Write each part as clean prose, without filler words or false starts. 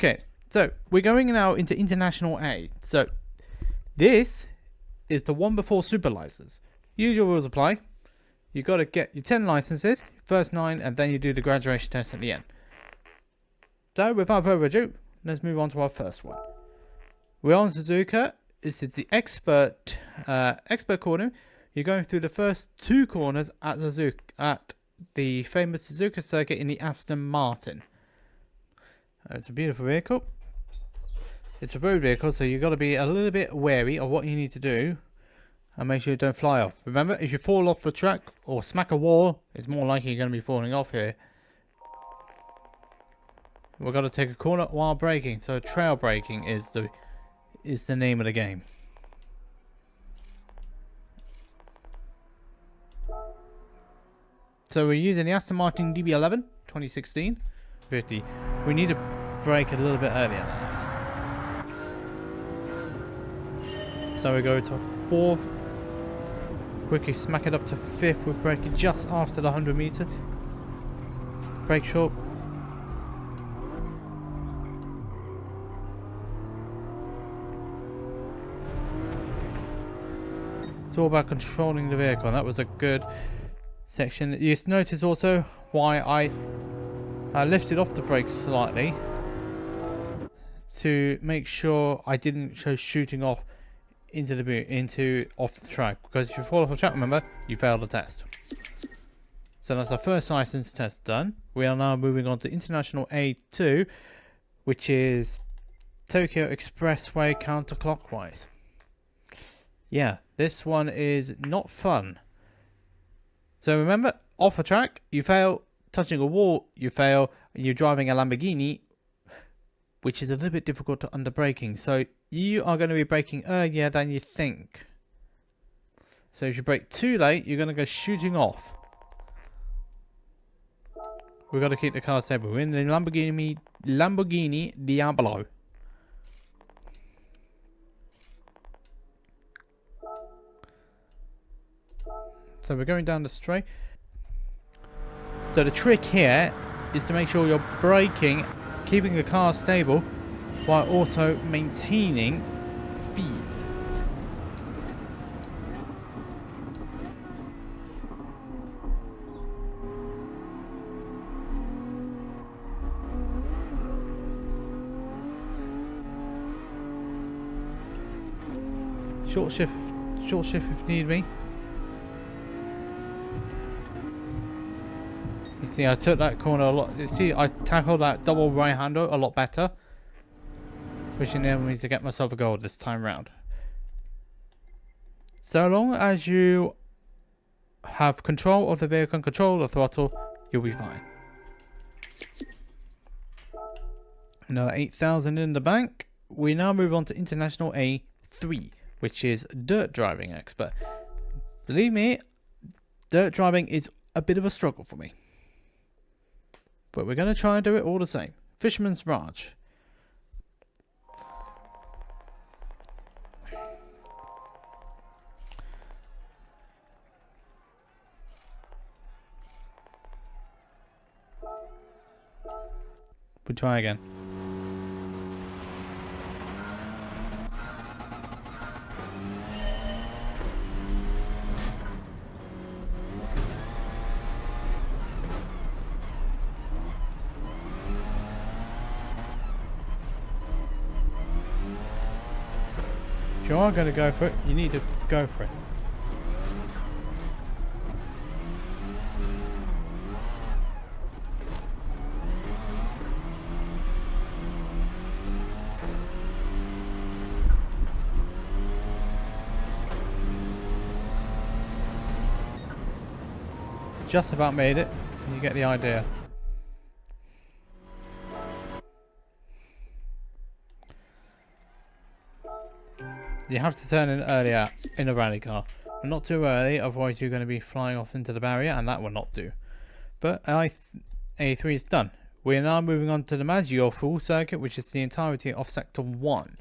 Okay, so we're going now into International A. So this is the one before super license. Usual rules apply. You got to get your 10 licenses, first 9, and then you do the graduation test at the end. So without further ado, let's move on to our first one. We're on Suzuka. This is the expert corner. You're going through the first 2 corners at the famous Suzuka circuit in the Aston Martin. It's a beautiful vehicle. It's a road vehicle, so you've got to be a little bit wary of what you need to do and make sure you don't fly off. Remember, if you fall off the track or smack a wall, it's more likely you're going to be falling off here. We've got to take a corner while braking, so trail braking is the name of the game. So we're using the Aston Martin DB11 2016 50. We need to brake a little bit earlier than that. So we go to 4th. Quickly smack it up to 5th. We're braking just after the 100 meters. Brake short. It's all about controlling the vehicle, and that was a good section. You notice also why I lifted off the brakes slightly to make sure I didn't go shooting off off the track, because if you fall off the track, remember, you failed the test. So that's our first license test done. We are now moving on to International A2, which is Tokyo Expressway counterclockwise. Yeah, this one is not fun. So remember, off a track, you fail. Touching a wall, you fail. And you're driving a Lamborghini, which is a little bit difficult to under braking. So you are going to be braking earlier than you think. So if you brake too late, you're going to go shooting off. We've got to keep the car stable. We're in the Lamborghini Diablo. So we're going down the straight. So the trick here is to make sure you're braking, keeping the car stable, while also maintaining speed. Short shift if need be. You see, I took that corner a lot. You see, I tackled that double right hander a lot better, which enabled me to get myself a goal this time round. So long as you have control of the vehicle and control of the throttle, you'll be fine. Another 8,000 in the bank. We now move on to International A3, which is dirt driving expert. Believe me, dirt driving is a bit of a struggle for me. But we're going to try and do it all the same. Fisherman's Ranch. We'll try again. If you are going to go for it, you need to go for it. Just about made it. You get the idea. You have to turn in earlier in a rally car, but not too early, otherwise you're going to be flying off into the barrier, and that will not do. But A3 is done. We are now moving on to the Maggio full circuit, which is the entirety of Sector 1.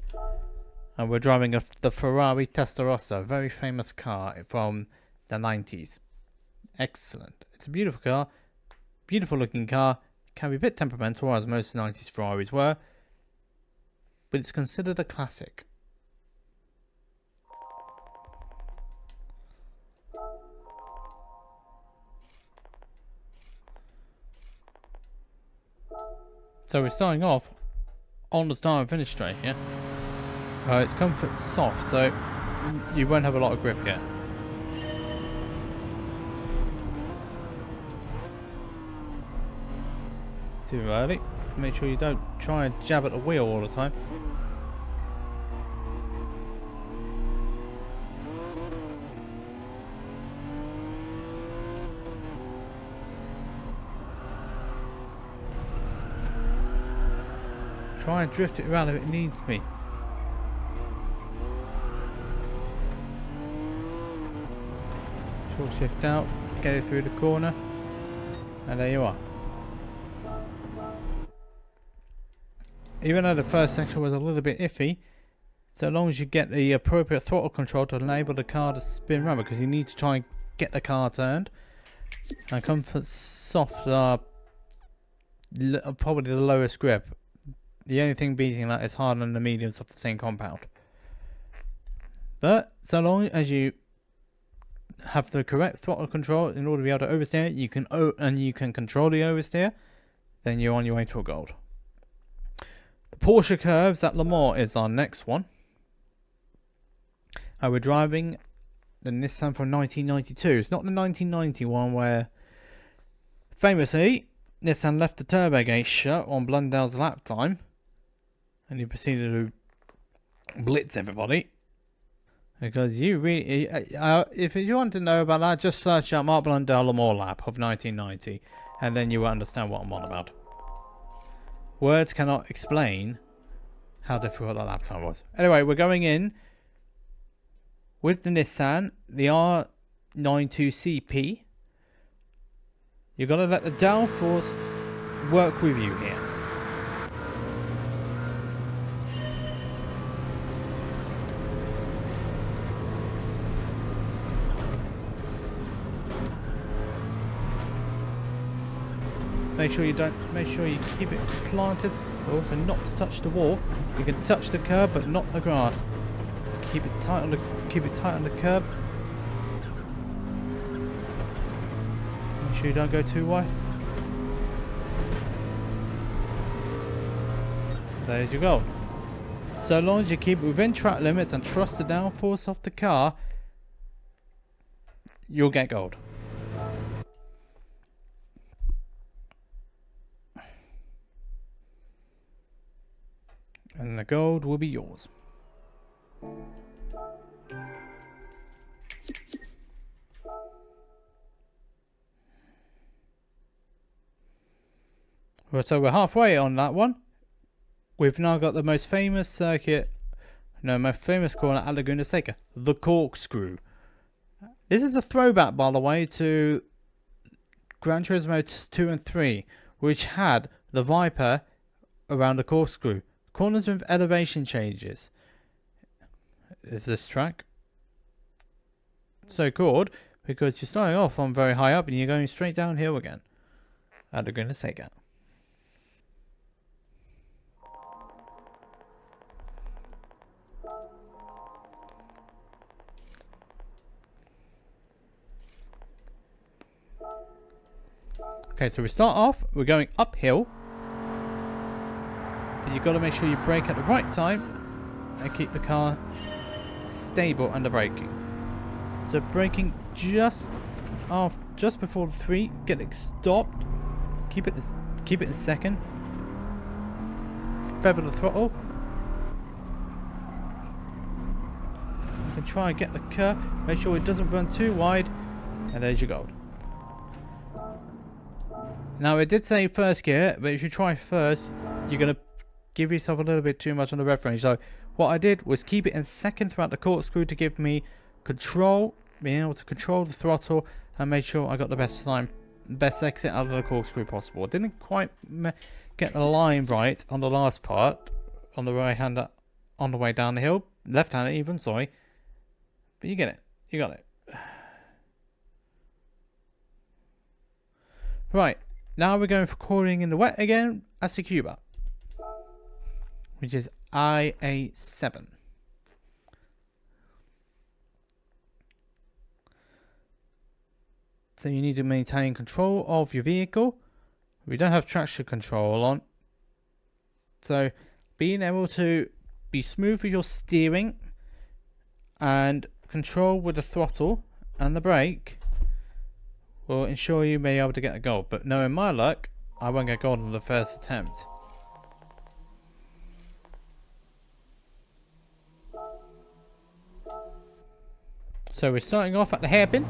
And we're driving the Ferrari Testarossa, a very famous car from the 90s. Excellent. It's a beautiful car, beautiful looking car. It can be a bit temperamental, as most 90s Ferraris were. but it's considered a classic. So we're starting off on the start and finish straight here. It's comfort soft, so you won't have a lot of grip yet. Too early. Make sure you don't try and jab at the wheel all the time. Try and drift it around if it needs be. Short shift out, get it through the corner, and there you are. Even though the first section was a little bit iffy, so long as you get the appropriate throttle control to enable the car to spin around, because you need to try and get the car turned. And comfort soft are probably the lowest grip. The only thing beating that is hard and the mediums of the same compound. But so long as you have the correct throttle control in order to be able to oversteer, you can control the oversteer, then you're on your way to a gold. The Porsche curves at Le Mans is our next one. We're driving the Nissan from 1992. It's not the 1990 one where famously Nissan left the turbo gate shut on Blundell's lap time and he proceeded to blitz everybody. Because you really, if you want to know about that, just search up Mark Blundell Le Mans lap of 1990 and then you will understand what I'm on about. Words cannot explain how difficult that lap time was. Anyway, we're going in with the Nissan, the R92CP. You've got to let the downforce work with you here. Make sure you keep it planted, but also not to touch the wall. You can touch the curb, but not the grass. Keep it tight on the curb. Make sure you don't go too wide. There's your goal. So long as you keep it within track limits and trust the downforce of the car, you'll get gold. And the gold will be yours. Well, so we're halfway on that one. We've now got the most famous circuit, most famous corner at Laguna Seca, the corkscrew. This is a throwback, by the way, to Gran Turismo 2 and 3, which had the Viper around the corkscrew. Corners with elevation changes. Is this track so called because you're starting off on very high up and you're going straight downhill again at Laguna Seca. Okay, so we start off, we're going uphill. But you've got to make sure you brake at the right time and keep the car stable under braking. So braking just before the 3, get it stopped. Keep it in second. Feather the throttle. You can try and get the curve. Make sure it doesn't run too wide, and there's your gold. Now it did say first gear, but if you try first, you're gonna give yourself a little bit too much on the rev range. So what I did was keep it in second throughout the corkscrew to give me control, being able to control the throttle and make sure I got the best time, best exit out of the corkscrew possible. Didn't quite get the line right on the last part, on the right hander, on the way down the hill, left hander even, sorry. But you get it, you got it. Right, now we're going for cornering in the wet again as the Cuba, which is IA7. So you need to maintain control of your vehicle. We don't have traction control on. So being able to be smooth with your steering and control with the throttle and the brake will ensure you may be able to get a gold. But knowing my luck, I won't get gold on the first attempt. So we're starting off at the hairpin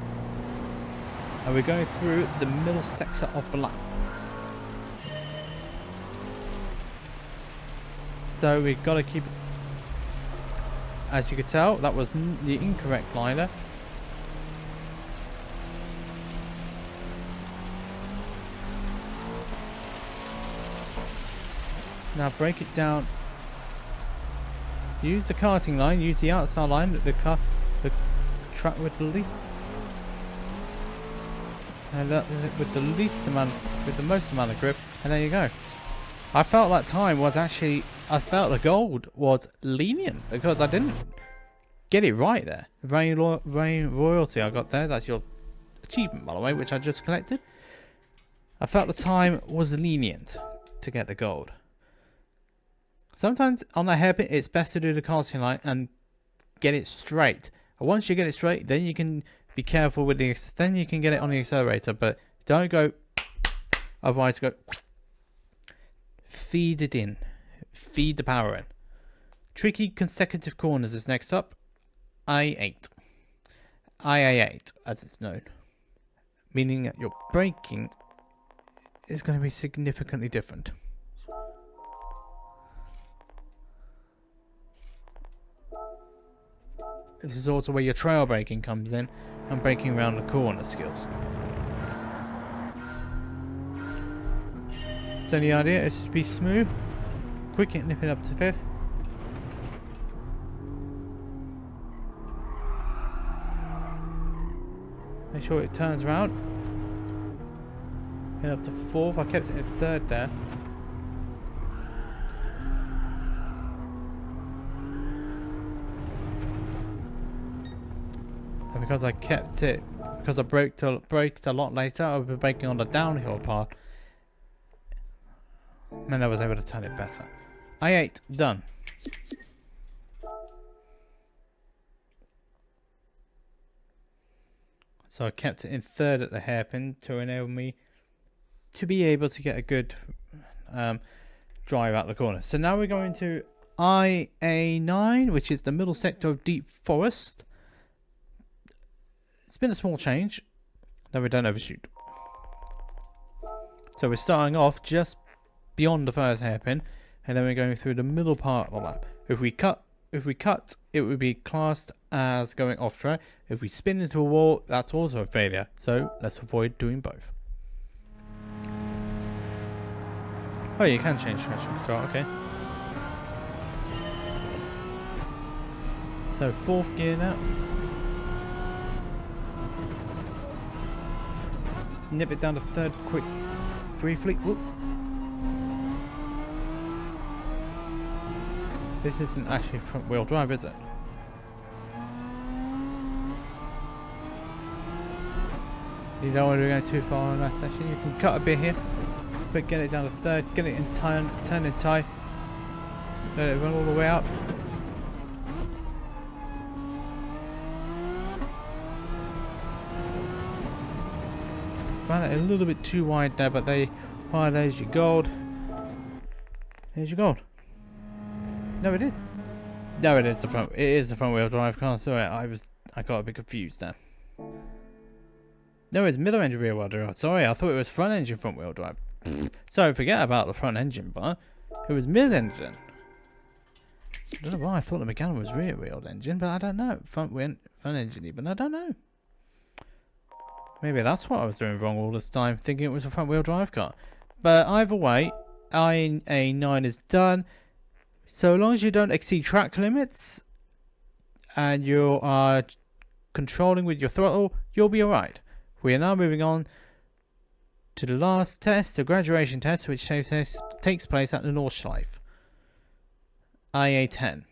and we're going through the middle sector of the lap. So we've got to keep, as you can tell, that was the incorrect liner. Now break it down. Use the karting line, use the outside line, the track with the least, and with the most amount of grip, and there you go. I felt that time was actually, I felt the gold was lenient because I didn't get it right there. Rain royalty I got there, that's your achievement by the way, which I just collected. I felt the time was lenient to get the gold. Sometimes on a hairpin it's best to do the karting line and get it straight. And once you get it straight, then you can be careful with the, then you can get it on the accelerator, but don't go, otherwise go, feed it in, feed the power in. Tricky consecutive corners is next up. IA8 as it's known, meaning that your braking is going to be significantly different. This is also where your trail braking comes in and braking around the corner skills. So the idea is to be smooth, quick and nip it up to 5th. Make sure it turns around. Get up to 4th. I kept it in 3rd there. And because I kept it, because I braked a lot later, I'll be braking on the downhill part. And I was able to turn it better. IA8 done. So I kept it in 3rd at the hairpin to enable me to be able to get a good drive out the corner. So now we're going to IA9, which is the middle sector of deep forest. It's been a small change, though we don't overshoot. So we're starting off just beyond the first hairpin, and then we're going through the middle part of the lap. If we cut, it would be classed as going off track. If we spin into a wall, that's also a failure. So let's avoid doing both. Oh, you can change traction control. Okay. So 4th gear now. Nip it down to 3rd quick, briefly. Whoop. This isn't actually front wheel drive, is it? You don't want to go too far on that section. You can cut a bit here, but get it down to 3rd, get it in turn and tie. Let it run all the way up. Found it a little bit too wide there, but there's your gold. There's your gold. No, it is. No, it is the front. It is the front wheel drive car. Sorry, I got a bit confused there. No, it's middle engine rear wheel drive. Sorry, I thought it was front engine front wheel drive. So forget about the front engine part. It was mid engine. I don't know why I thought the mechanical was rear wheel engine, but I don't know. Front engine even. I don't know. Maybe that's what I was doing wrong all this time, thinking it was a front wheel drive car. But either way, IA9 is done. So long as you don't exceed track limits and you are controlling with your throttle, you'll be alright. We are now moving on to the last test, the graduation test, which takes place at the North Schleife. IA10.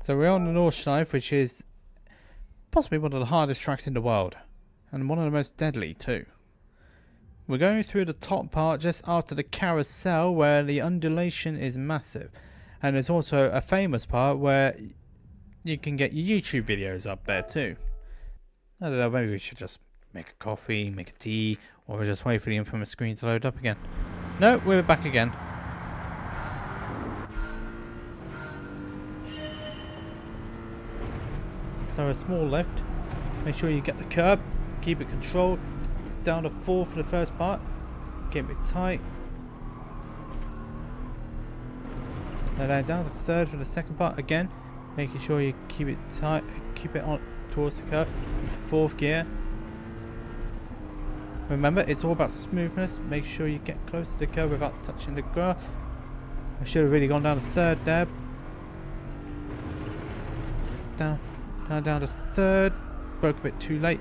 So we're on the Nordschleife, which is possibly one of the hardest tracks in the world, and one of the most deadly too. We're going through the top part just after the carousel where the undulation is massive, and there's also a famous part where you can get your YouTube videos up there too. I don't know, maybe we should just make a coffee, make a tea, or just wait for the infamous screen to load up again. No, we're back again. So a small left, make sure you get the curb, keep it controlled, down to 4 for the first part, keep it tight, and then down to 3rd for the second part again, making sure you keep it tight, keep it on towards the curb, into 4th gear. Remember, it's all about smoothness, make sure you get close to the curb without touching the grass. I should have really gone down to 3rd there. Down to 3rd, broke a bit too late.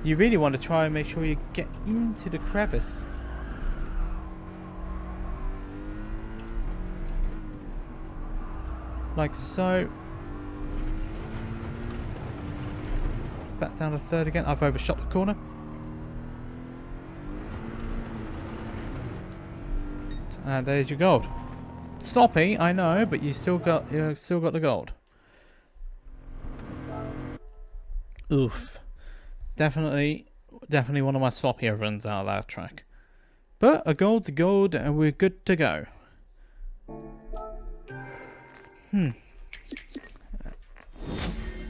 You really want to try and make sure you get into the crevice. Like so. Back down to 3rd again. I've overshot the corner. And there's your gold. Sloppy, I know, but you still got the gold. Oof. Definitely one of my sloppier runs out of that track. But a gold's a gold and we're good to go.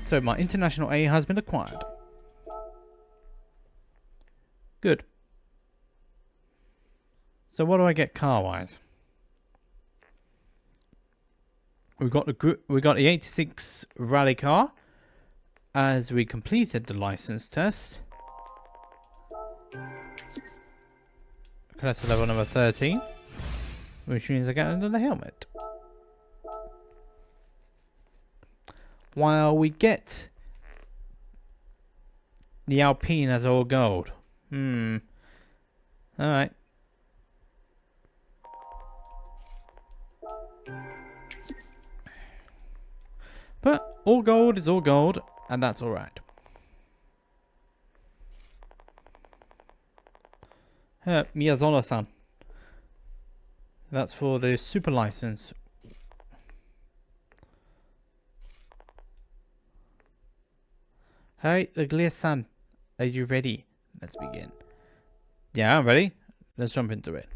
So my international A has been acquired. Good. So what do I get car-wise? We got the 86 rally car. As we completed the license test. Class level number 13. Which means I get another helmet. While we get the Alpine as all gold. Alright. But all gold is all gold. And that's alright. Miyazono-san. That's for the super license. Hey, Ugly-san. Are you ready? Let's begin. Yeah, I'm ready. Let's jump into it.